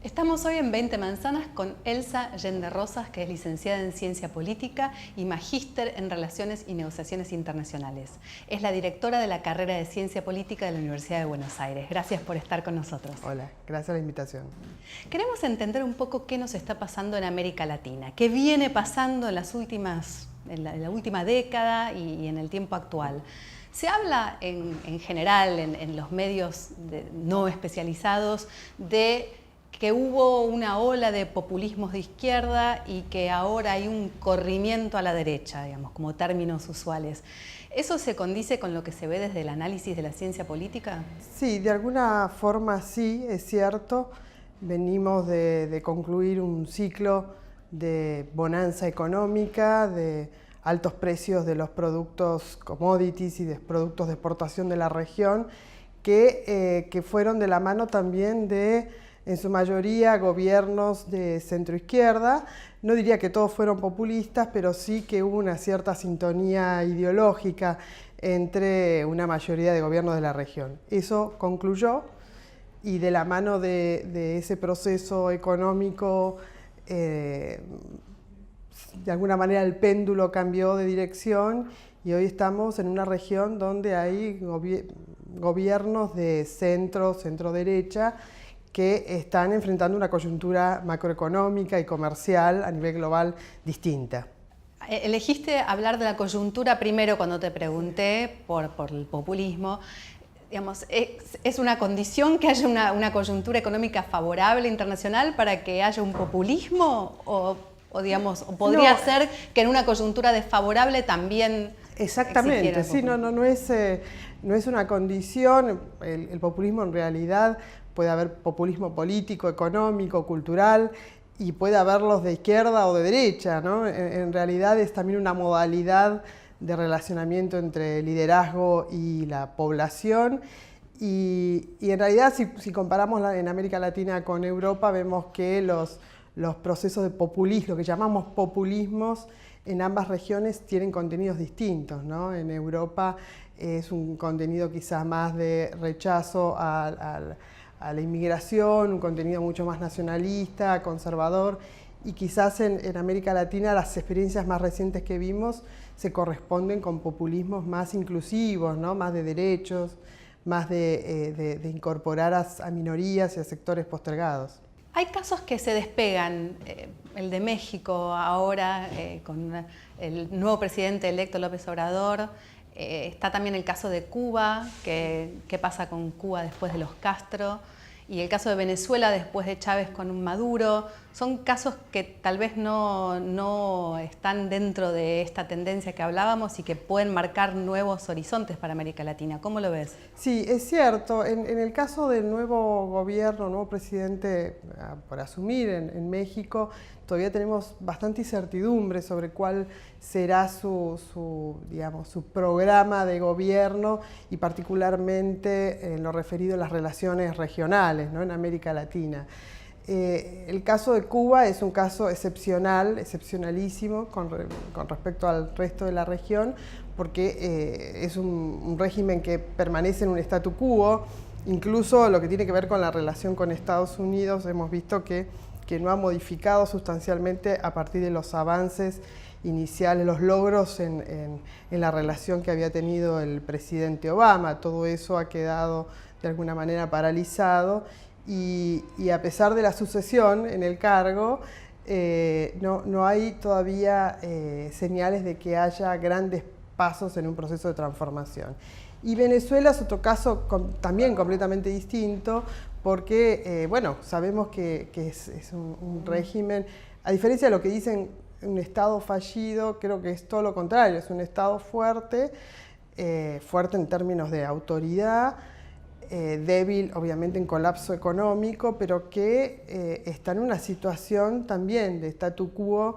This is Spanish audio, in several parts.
Estamos hoy en 20 Manzanas con Elsa Allende Rosas, que es licenciada en Ciencia Política y magíster en Relaciones y Negociaciones Internacionales. Es la directora de la carrera de Ciencia Política de la Universidad de Buenos Aires. Gracias por estar con nosotros. Hola, gracias a la invitación. Queremos entender un poco qué nos está pasando en América Latina, qué viene pasando en la última década y en el tiempo actual. Se habla en general en los medios no especializados de que hubo una ola de populismos de izquierda y que ahora hay un corrimiento a la derecha, digamos, como términos usuales. ¿Eso se condice con lo que se ve desde el análisis de la ciencia política? Sí, de alguna forma sí, es cierto. Venimos de concluir un ciclo de bonanza económica, de altos precios de los productos commodities y de productos de exportación de la región, que fueron de la mano también de, en su mayoría, gobiernos de centroizquierda. No diría que todos fueron populistas, pero sí que hubo una cierta sintonía ideológica entre una mayoría de gobiernos de la región. Eso concluyó y de la mano de ese proceso económico, de alguna manera el péndulo cambió de dirección y hoy estamos en una región donde hay gobiernos de centro-derecha que están enfrentando una coyuntura macroeconómica y comercial a nivel global distinta. Elegiste hablar de la coyuntura primero cuando te pregunté por el populismo. Digamos, ¿es una condición que haya una coyuntura económica favorable internacional para que haya un populismo? ¿O podría ser que en una coyuntura desfavorable también exactamente, sí, no es una condición. El populismo en realidad puede haber populismo político, económico, cultural, y puede haberlos de izquierda o de derecha, ¿no? En realidad es también una modalidad de relacionamiento entre liderazgo y la población. Y en realidad, si comparamos en América Latina con Europa, vemos que los procesos de populismo, lo que llamamos populismos, en ambas regiones tienen contenidos distintos, ¿no? En Europa es un contenido quizás más de rechazo a la inmigración, un contenido mucho más nacionalista, conservador, y quizás en América Latina las experiencias más recientes que vimos se corresponden con populismos más inclusivos, ¿no? Más de derechos, más de incorporar a minorías y a sectores postergados. Hay casos que se despegan, el de México ahora con el nuevo presidente electo López Obrador, está también el caso de Cuba, qué pasa con Cuba después de los Castro, y el caso de Venezuela después de Chávez con un Maduro. Son casos que tal vez no están dentro de esta tendencia que hablábamos y que pueden marcar nuevos horizontes para América Latina. ¿Cómo lo ves? Sí, es cierto. En el caso del nuevo gobierno, nuevo presidente por asumir en México, todavía tenemos bastante incertidumbre sobre cuál será su programa de gobierno y particularmente en lo referido a las relaciones regionales, ¿no? En América Latina. El caso de Cuba es un caso excepcional, excepcionalísimo con respecto al resto de la región, porque es un régimen que permanece en un statu quo. Incluso lo que tiene que ver con la relación con Estados Unidos, hemos visto que no ha modificado sustancialmente a partir de los avances iniciales, los logros en la relación que había tenido el presidente Obama. Todo eso ha quedado de alguna manera paralizado. Y a pesar de la sucesión en el cargo, no hay todavía señales de que haya grandes pasos en un proceso de transformación. Y Venezuela es otro caso también completamente distinto, porque sabemos que es un régimen, a diferencia de lo que dicen un Estado fallido, creo que es todo lo contrario, es un Estado fuerte, fuerte en términos de autoridad, débil obviamente en colapso económico, pero que está en una situación también de statu quo,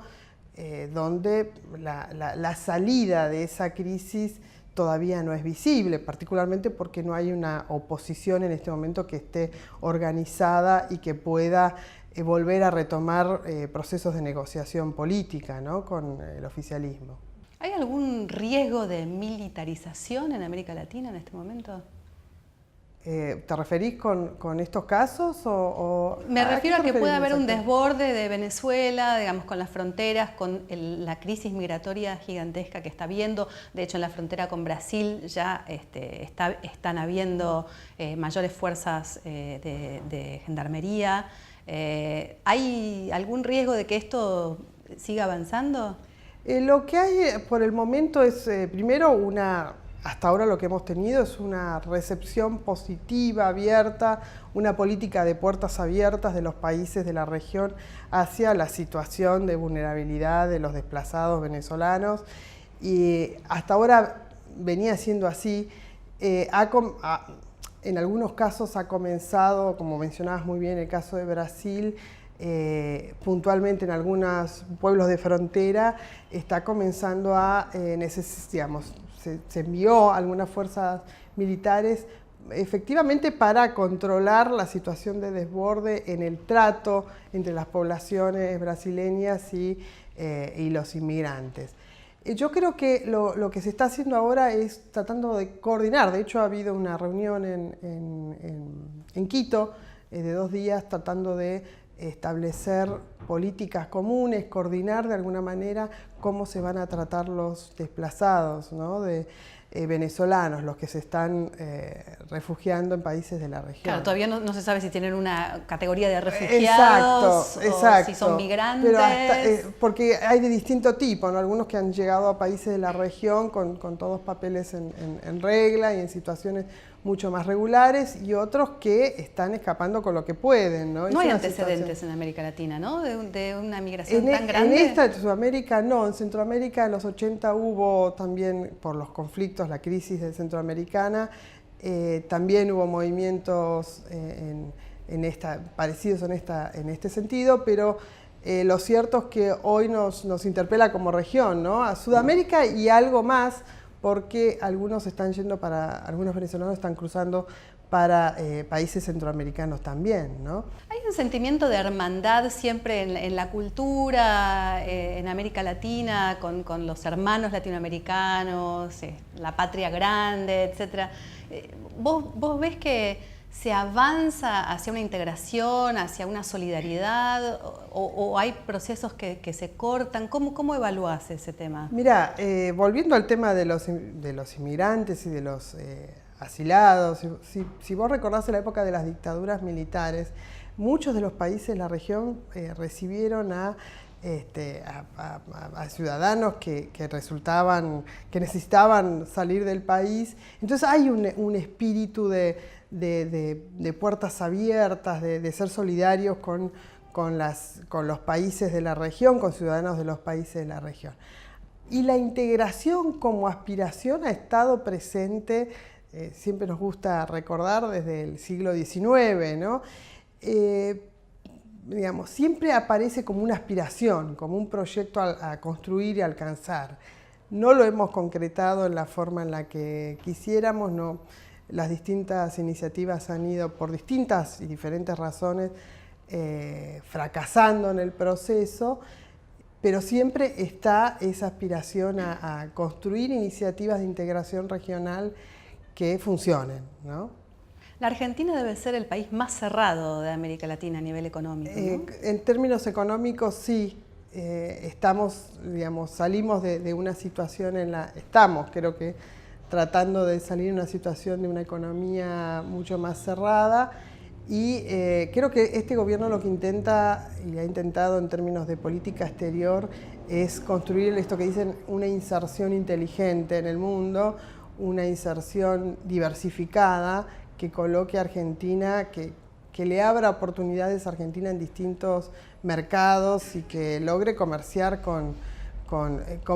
donde la salida de esa crisis todavía no es visible, particularmente porque no hay una oposición en este momento que esté organizada y que pueda volver a retomar procesos de negociación política, ¿no? Con el oficialismo. ¿Hay algún riesgo de militarización en América Latina en este momento? ¿Te referís con estos casos? Me refiero a que puede haber un exactamente? desborde de Venezuela, digamos, con las fronteras, con la crisis migratoria gigantesca que está habiendo. De hecho, en la frontera con Brasil ya están habiendo mayores fuerzas de gendarmería. ¿Hay algún riesgo de que esto siga avanzando? Lo que hay por el momento es, primero, hasta ahora lo que hemos tenido es una recepción positiva, abierta, una política de puertas abiertas de los países de la región hacia la situación de vulnerabilidad de los desplazados venezolanos. Y hasta ahora venía siendo así. En algunos casos ha comenzado, como mencionabas muy bien, el caso de Brasil, puntualmente en algunos pueblos de frontera, está comenzando a digamos, se envió algunas fuerzas militares efectivamente para controlar la situación de desborde en el trato entre las poblaciones brasileñas y los inmigrantes. Yo creo que lo que se está haciendo ahora es tratando de coordinar. De hecho, ha habido una reunión en Quito de 2 días tratando de establecer políticas comunes, coordinar de alguna manera cómo se van a tratar los desplazados, ¿no? Venezolanos, los que se están refugiando en países de la región. Claro, todavía no se sabe si tienen una categoría de refugiados, exacto, o si son migrantes. Pero porque hay de distinto tipo, ¿no? Algunos que han llegado a países de la región con todos papeles en regla y en situaciones mucho más regulares, y otros que están escapando con lo que pueden, ¿no? No hay antecedentes en América Latina, ¿no? De una migración tan grande. En esta de Sudamérica no, en Centroamérica en los 80 hubo también, por los conflictos, la crisis de Centroamericana, también hubo movimientos parecidos en este sentido, pero lo cierto es que hoy nos interpela como región, ¿no? A Sudamérica y algo más, porque algunos venezolanos están cruzando para países centroamericanos también, ¿no? Hay un sentimiento de hermandad siempre en la cultura, en América Latina, con los hermanos latinoamericanos, la patria grande, etc. ¿Vos ves que se avanza hacia una integración, hacia una solidaridad, o hay procesos que se cortan? ¿Cómo evaluás ese tema? Mira, volviendo al tema de los inmigrantes y de los asilados, si vos recordás la época de las dictaduras militares, muchos de los países de la región recibieron a ciudadanos que necesitaban salir del país. Entonces hay un espíritu de puertas abiertas, de ser solidarios con los países de la región, con ciudadanos de los países de la región. Y la integración como aspiración ha estado presente, siempre nos gusta recordar, desde el siglo XIX, ¿no? Digamos, siempre aparece como una aspiración, como un proyecto a construir y alcanzar. No lo hemos concretado en la forma en la que quisiéramos, no. Las distintas iniciativas han ido, por distintas y diferentes razones, fracasando en el proceso, pero siempre está esa aspiración a construir iniciativas de integración regional que funcionen, ¿no? La Argentina debe ser el país más cerrado de América Latina a nivel económico, ¿no? En términos económicos, sí. Salimos de una situación creo que, tratando de salir de una situación de una economía mucho más cerrada, y creo que este gobierno lo que intenta, y ha intentado en términos de política exterior, es construir esto que dicen una inserción inteligente en el mundo, una inserción diversificada que coloque a Argentina, que le abra oportunidades a Argentina en distintos mercados y que logre comerciar con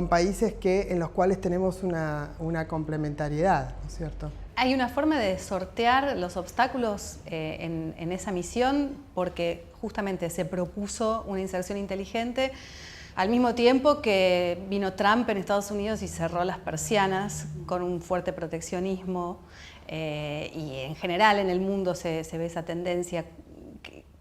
países en los cuales tenemos una complementariedad, ¿no es cierto? ¿Hay una forma de sortear los obstáculos en esa misión? Porque justamente se propuso una inserción inteligente, al mismo tiempo que vino Trump en Estados Unidos y cerró las persianas con un fuerte proteccionismo, y en general en el mundo se ve esa tendencia.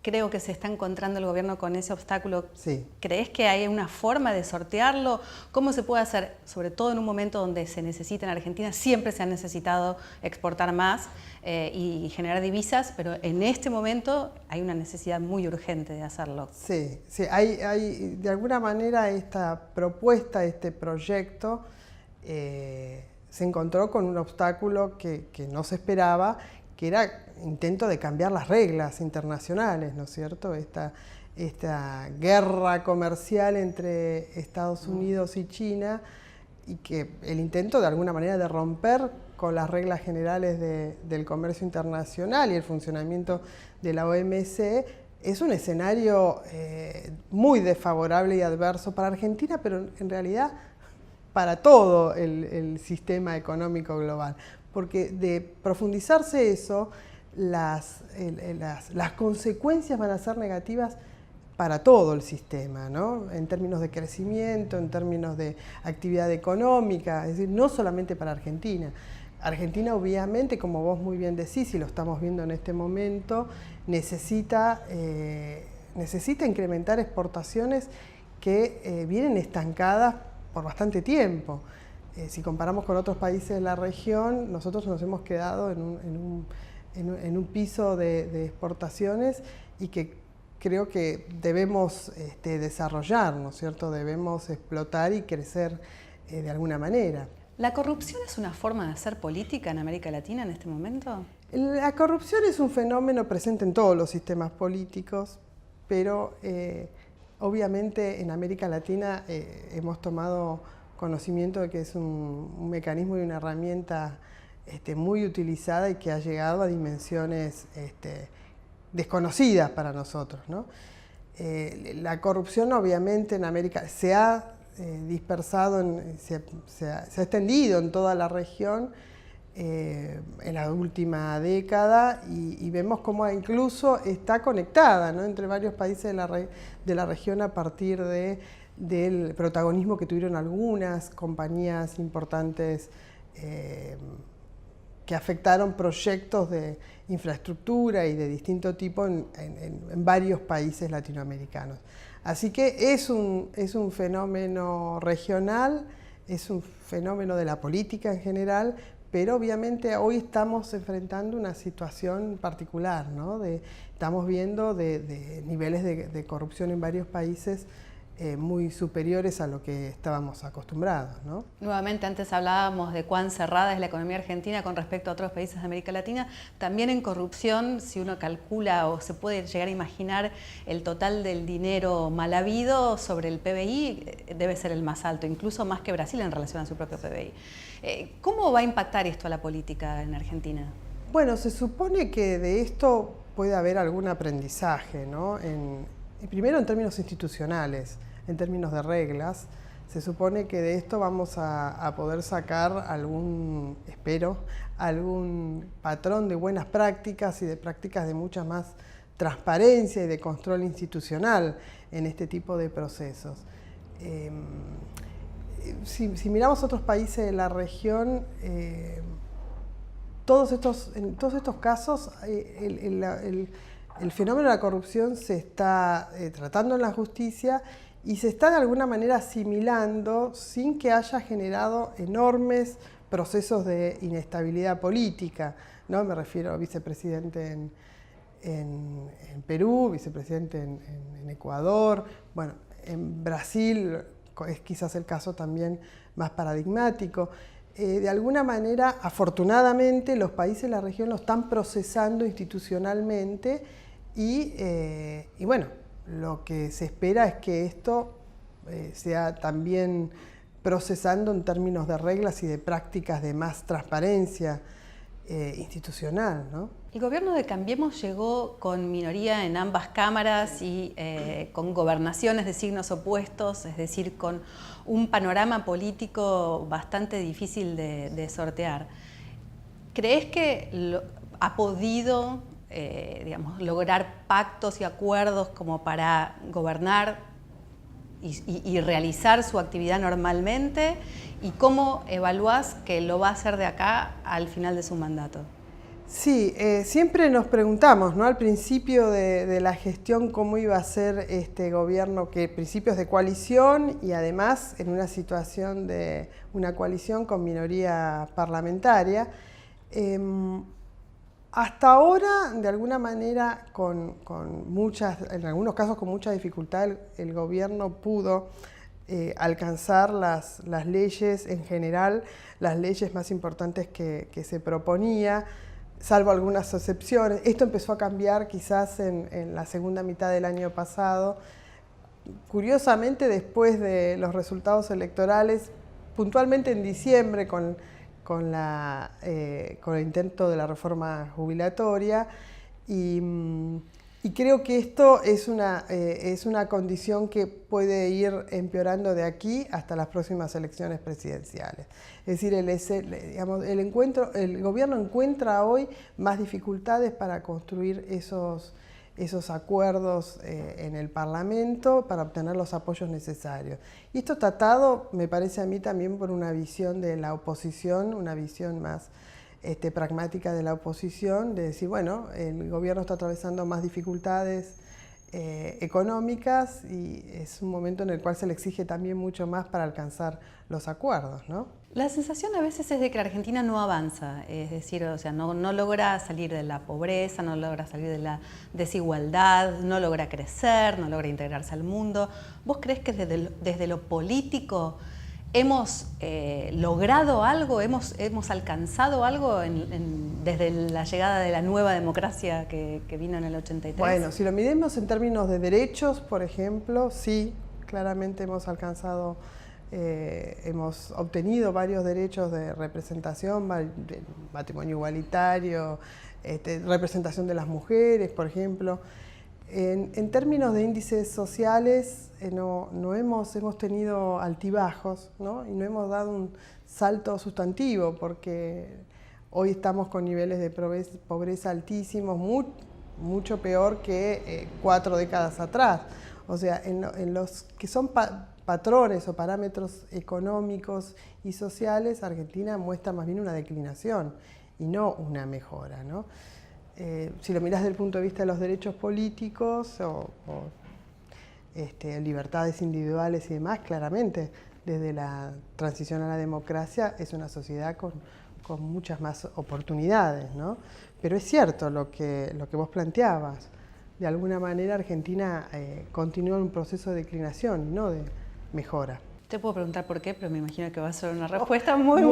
creo que se está encontrando el gobierno con ese obstáculo. Sí. ¿Crees que hay una forma de sortearlo? ¿Cómo se puede hacer, sobre todo en un momento donde se necesita en Argentina? Siempre se ha necesitado exportar más y generar divisas, pero en este momento hay una necesidad muy urgente de hacerlo. Sí, sí, hay de alguna manera esta propuesta, este proyecto, se encontró con un obstáculo que no se esperaba, que era intento de cambiar las reglas internacionales, ¿no es cierto? Esta guerra comercial entre Estados Unidos y China, y que el intento de alguna manera de romper con las reglas generales del comercio internacional y el funcionamiento de la OMC es un escenario muy desfavorable y adverso para Argentina, pero en realidad para todo el sistema económico global. Porque de profundizarse eso, las consecuencias van a ser negativas para todo el sistema, ¿no? En términos de crecimiento, en términos de actividad económica, es decir, no solamente para Argentina. Argentina, obviamente, como vos muy bien decís, y lo estamos viendo en este momento, necesita incrementar exportaciones que vienen estancadas por bastante tiempo. Si comparamos con otros países de la región, nosotros nos hemos quedado en un piso de exportaciones y que creo que debemos desarrollar, ¿no es cierto? Debemos explotar y crecer de alguna manera. ¿La corrupción es una forma de hacer política en América Latina en este momento? La corrupción es un fenómeno presente en todos los sistemas políticos, pero obviamente en América Latina hemos tomado conocimiento de que es un mecanismo y una herramienta muy utilizada y que ha llegado a dimensiones desconocidas para nosotros, ¿no? La corrupción obviamente en América se ha dispersado, se ha extendido en toda la región en la última década y vemos cómo incluso está conectada, ¿no?, entre varios países de la región a partir del protagonismo que tuvieron algunas compañías importantes que afectaron proyectos de infraestructura y de distinto tipo en varios países latinoamericanos. Así que es un fenómeno regional, es un fenómeno de la política en general, pero obviamente hoy estamos enfrentando una situación particular, ¿no? Estamos viendo de niveles de corrupción en varios países muy superiores a lo que estábamos acostumbrados, ¿no? Nuevamente, antes hablábamos de cuán cerrada es la economía argentina con respecto a otros países de América Latina. También en corrupción, si uno calcula o se puede llegar a imaginar el total del dinero mal habido sobre el PBI, debe ser el más alto, incluso más que Brasil en relación a su propio PBI. ¿Cómo va a impactar esto a la política en Argentina? Bueno, se supone que de esto puede haber algún aprendizaje, ¿no? Primero en términos institucionales, en términos de reglas, se supone que de esto vamos a poder sacar algún patrón de buenas prácticas y de prácticas de mucha más transparencia y de control institucional en este tipo de procesos. Si miramos otros países de la región, en todos estos casos el fenómeno de la corrupción se está tratando en la justicia y se está de alguna manera asimilando sin que haya generado enormes procesos de inestabilidad política, ¿no? Me refiero a vicepresidente en Perú, vicepresidente en Ecuador, bueno, en Brasil es quizás el caso también más paradigmático. De alguna manera, afortunadamente, los países de la región lo están procesando institucionalmente y bueno, lo que se espera es que esto sea también procesando en términos de reglas y de prácticas de más transparencia institucional, ¿no? El gobierno de Cambiemos llegó con minoría en ambas cámaras y con gobernaciones de signos opuestos, es decir, con un panorama político bastante difícil de sortear. ¿Crees que ha podido lograr pactos y acuerdos como para gobernar y realizar su actividad normalmente? ¿Y cómo evaluás que lo va a hacer de acá al final de su mandato? Sí, siempre nos preguntamos, ¿no? Al principio de la gestión cómo iba a ser este gobierno, que principios de coalición y además en una situación de una coalición con minoría parlamentaria. Hasta ahora, de alguna manera, en algunos casos con mucha dificultad, el gobierno pudo alcanzar las leyes en general, las leyes más importantes que se proponía, salvo algunas excepciones. Esto empezó a cambiar quizás en la segunda mitad del año pasado. Curiosamente, después de los resultados electorales, puntualmente en diciembre, con el intento de la reforma jubilatoria, y creo que esto es una condición que puede ir empeorando de aquí hasta las próximas elecciones presidenciales. Es decir, el gobierno encuentra hoy más dificultades para construir esos acuerdos en el Parlamento para obtener los apoyos necesarios. Y esto está atado, me parece a mí, también por una visión de la oposición, una visión más pragmática de la oposición, de decir, bueno, el gobierno está atravesando más dificultades económicas y es un momento en el cual se le exige también mucho más para alcanzar los acuerdos, ¿no? La sensación a veces es de que Argentina no avanza, es decir, o sea, no logra salir de la pobreza, no logra salir de la desigualdad, no logra crecer, no logra integrarse al mundo. ¿Vos creés que desde lo político hemos logrado algo, hemos alcanzado algo desde la llegada de la nueva democracia que vino en el 83? Bueno, si lo midemos en términos de derechos, por ejemplo, sí, claramente hemos alcanzado. Hemos obtenido varios derechos de representación, de matrimonio igualitario, representación de las mujeres, por ejemplo. En términos de índices sociales, hemos tenido altibajos, ¿no? Y no hemos dado un salto sustantivo, porque hoy estamos con niveles de pobreza altísimos, mucho peor que 4 décadas atrás. O sea, en los que son patrones o parámetros económicos y sociales, Argentina muestra más bien una declinación y no una mejora, ¿no? Si lo mirás desde el punto de vista de los derechos políticos o libertades individuales y demás, claramente desde la transición a la democracia es una sociedad con muchas más oportunidades, ¿no? Pero es cierto lo que vos planteabas. De alguna manera Argentina continúa en un proceso de declinación, no de mejora. Te puedo preguntar por qué, pero me imagino que va a ser una respuesta muy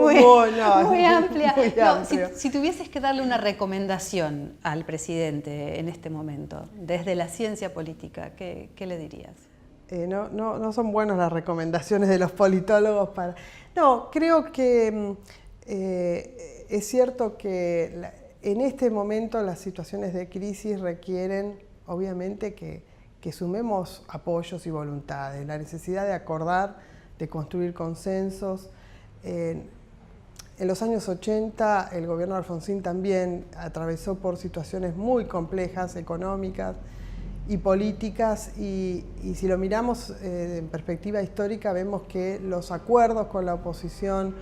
amplia. No, si tuvieses que darle una recomendación al presidente en este momento, desde la ciencia política, ¿qué le dirías? No son buenas las recomendaciones de los politólogos para... No, creo que es cierto que en este momento las situaciones de crisis requieren, obviamente, que sumemos apoyos y voluntades, la necesidad de acordar, de construir consensos. En los años 80 el gobierno de Alfonsín también atravesó por situaciones muy complejas, económicas y políticas, y si lo miramos en perspectiva histórica vemos que los acuerdos con la oposición,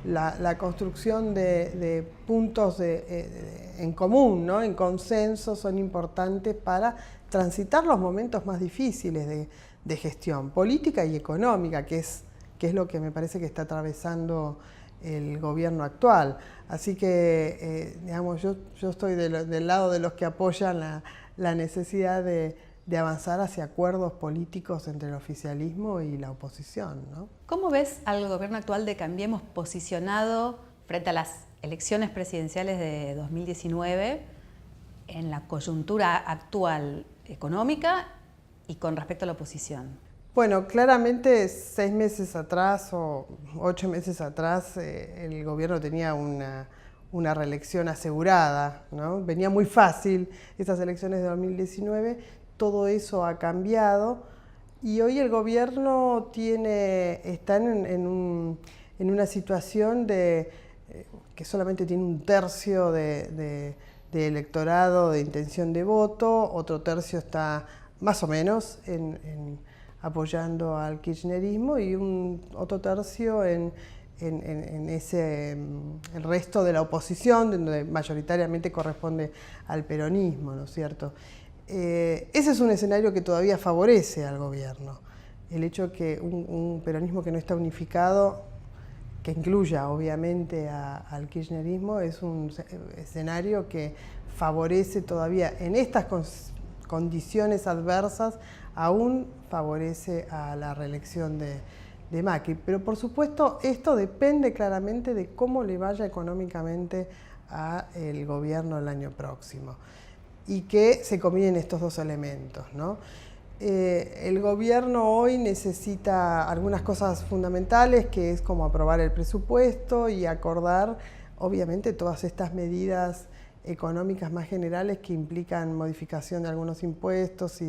la construcción de puntos en común, ¿no? En consenso, son importantes para transitar los momentos más difíciles de gestión política y económica, que es lo que me parece que está atravesando el gobierno actual. Así que, digamos, yo estoy del lado de los que apoyan la necesidad de avanzar hacia acuerdos políticos entre el oficialismo y la oposición, ¿no? ¿Cómo ves al gobierno actual de Cambiemos posicionado frente a las elecciones presidenciales de 2019 en la coyuntura actual económica y con respecto a la oposición? Bueno, claramente 6 meses atrás o 8 meses atrás el gobierno tenía una reelección asegurada, ¿no? Venía muy fácil esas elecciones de 2019, todo eso ha cambiado y hoy el gobierno está en una situación que solamente tiene un tercio de electorado de intención de voto, otro tercio está más o menos apoyando al kirchnerismo y otro tercio en el resto de la oposición, donde mayoritariamente corresponde al peronismo, ¿no es cierto? Ese es un escenario que todavía favorece al gobierno. El hecho de que un peronismo que no está unificado, que incluya obviamente al kirchnerismo, es un escenario que favorece todavía en estas condiciones adversas, aún favorece a la reelección de Macri. Pero por supuesto esto depende claramente de cómo le vaya económicamente al gobierno el año próximo y que se combinen estos dos elementos, ¿no? El gobierno hoy necesita algunas cosas fundamentales, que es como aprobar el presupuesto y acordar obviamente todas estas medidas económicas más generales que implican modificación de algunos impuestos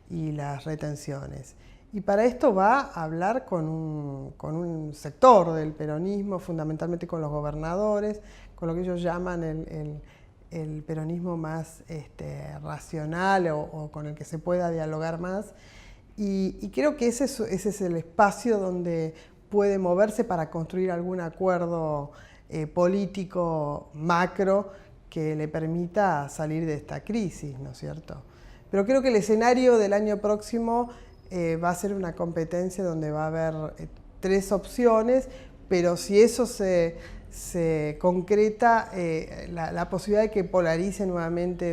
y las retenciones. Y para esto va a hablar con un sector del peronismo, fundamentalmente con los gobernadores, con lo que ellos llaman el peronismo más racional o con el que se pueda dialogar más. Y creo que ese es el espacio donde puede moverse para construir algún acuerdo político macro que le permita salir de esta crisis, ¿no es cierto? Pero creo que el escenario del año próximo va a ser una competencia donde va a haber tres opciones, pero si eso se concreta, la posibilidad de que polarice nuevamente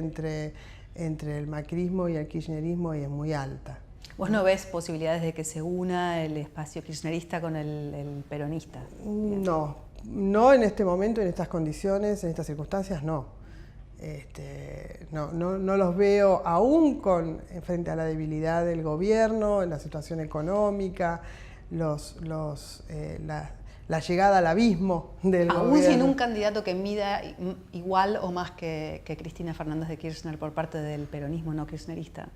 entre el macrismo y el kirchnerismo es muy alta. ¿Vos no ves posibilidades de que se una el espacio kirchnerista con el peronista? No en este momento, en estas condiciones, en estas circunstancias, no. No los veo aún frente a la debilidad del gobierno, en la situación económica, la llegada al abismo del gobierno. Aún sin un candidato que mida igual o más que Cristina Fernández de Kirchner por parte del peronismo no kirchnerista.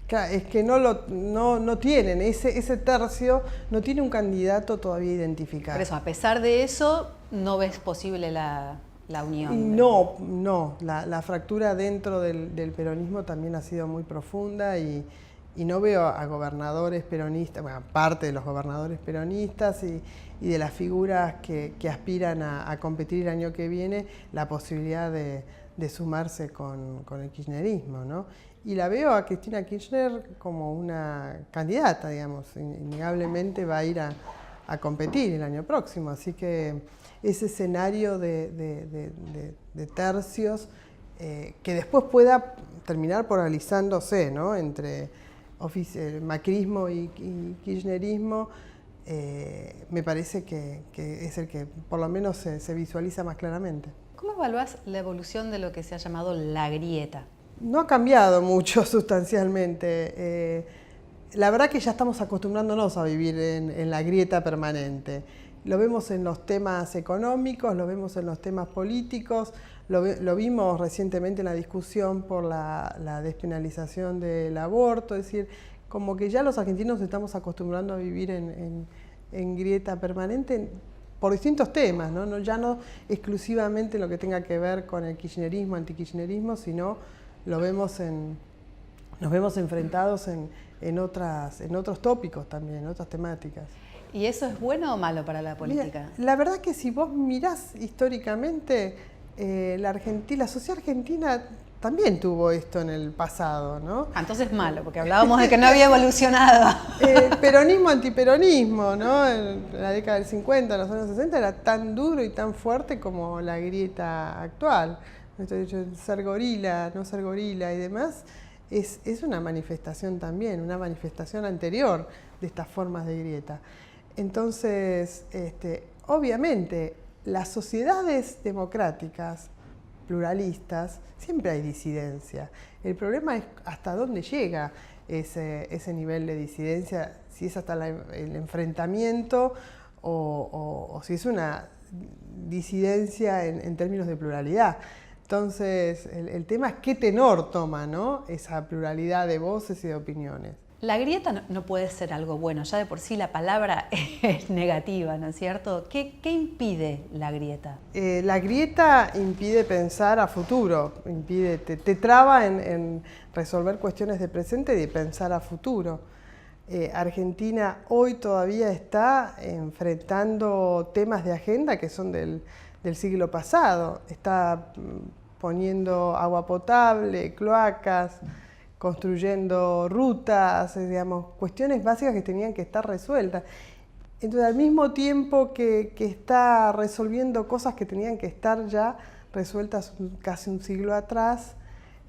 Claro, es que no tienen, ese tercio no tiene un candidato todavía identificado. Por eso, a pesar de eso, no ves posible la unión. No, la fractura dentro del peronismo también ha sido muy profunda y no veo a gobernadores peronistas, bueno, parte de los gobernadores peronistas y de las figuras que aspiran a competir el año que viene, la posibilidad de sumarse con el kirchnerismo, ¿no? Y la veo a Cristina Kirchner como una candidata, digamos, innegablemente va a ir a competir el año próximo, así que ese escenario de tercios que después pueda terminar polarizándose, ¿no? Entre macrismo y kirchnerismo, me parece que es el que por lo menos se visualiza más claramente. ¿Cómo evaluás la evolución de lo que se ha llamado la grieta? No ha cambiado mucho sustancialmente. La verdad que ya estamos acostumbrándonos a vivir en la grieta permanente. Lo vemos en los temas económicos, lo vemos en los temas políticos, lo vimos recientemente en la discusión por la despenalización del aborto, es decir, como que ya los argentinos nos estamos acostumbrando a vivir en grieta permanente por distintos temas, ¿no? Ya no exclusivamente lo que tenga que ver con el kirchnerismo, antikirchnerismo, sino nos vemos enfrentados en otros tópicos también, en otras temáticas. ¿Y eso es bueno o malo para la política? Mira, la verdad que si vos mirás históricamente, la sociedad argentina también tuvo esto en el pasado, ¿no? Entonces malo, porque hablábamos de que no había evolucionado. Peronismo, antiperonismo, ¿no? En la década del 50, en los años 60, era tan duro y tan fuerte como la grieta actual. Estoy dicho, ser gorila, no ser gorila y demás, es una manifestación también, una manifestación anterior de estas formas de grieta. Entonces, obviamente, las sociedades democráticas, pluralistas, siempre hay disidencia. El problema es hasta dónde llega ese nivel de disidencia, si es hasta el enfrentamiento o si es una disidencia en términos de pluralidad. Entonces, el tema es qué tenor toma, ¿no? Esa pluralidad de voces y de opiniones. La grieta no puede ser algo bueno, ya de por sí la palabra es negativa, ¿no es cierto? ¿Qué impide la grieta? La grieta impide pensar a futuro, te traba en resolver cuestiones de presente y de pensar a futuro. Argentina hoy todavía está enfrentando temas de agenda que son del siglo pasado. Está poniendo agua potable, cloacas, construyendo rutas, digamos, cuestiones básicas que tenían que estar resueltas. Entonces, al mismo tiempo que está resolviendo cosas que tenían que estar ya resueltas casi un siglo atrás,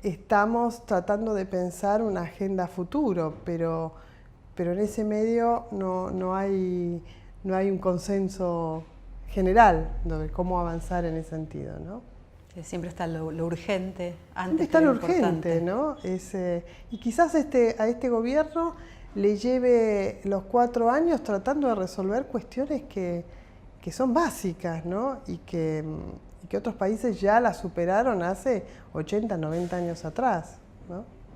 estamos tratando de pensar una agenda futuro, pero en ese medio no hay un consenso general de cómo avanzar en ese sentido, ¿no? Siempre está lo urgente antes Siempre está que lo importante. urgente, ¿no? Y quizás a este gobierno le lleve los 4 años tratando de resolver cuestiones que son básicas, ¿no? Y que otros países ya las superaron hace 80, 90 años atrás, ¿no?